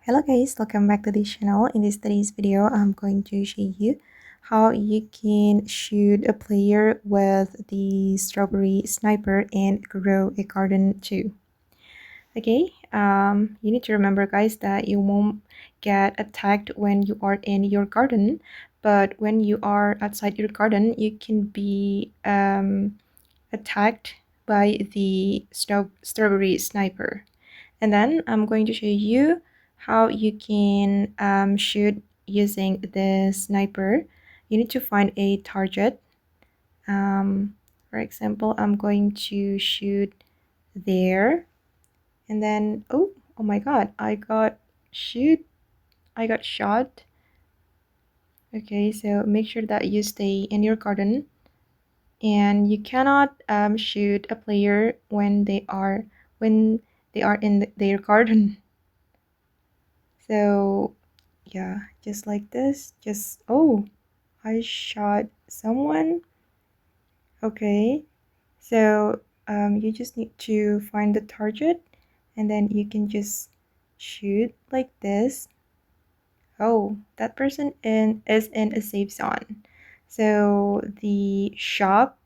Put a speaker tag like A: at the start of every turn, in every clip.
A: Hello guys, welcome back to this channel. In today's video, I'm going to show you how you can shoot a player with the strawberry sniper and grow a garden too. Okay, you need to remember guys that you won't get attacked when you are in your garden, but when you are outside your garden, you can be attacked by the strawberry sniper. And then I'm going to show you how you can shoot using the sniper. You need to find a target. For example, I'm going to shoot there. And then, oh my god, I got shot. Okay, so make sure that you stay in your garden. And you cannot shoot a player when they are in their garden. So yeah, just like this. I shot someone. Okay, so you just need to find the target and then you can just shoot like this. Oh, that person is in a safe zone. So the shop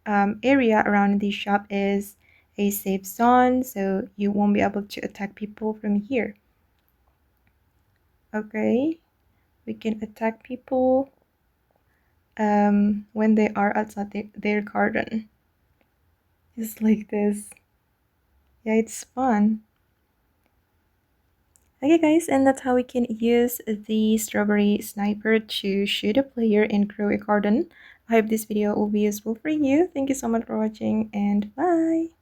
A: area around the shop is a safe zone, so you won't be able to attack people from here. Okay, we can attack people when they are outside their garden. Just like this. Yeah, it's fun. Okay guys, and that's how we can use the strawberry sniper to shoot a player and grow a garden. I hope this video will be useful for you. Thank you so much for watching and bye!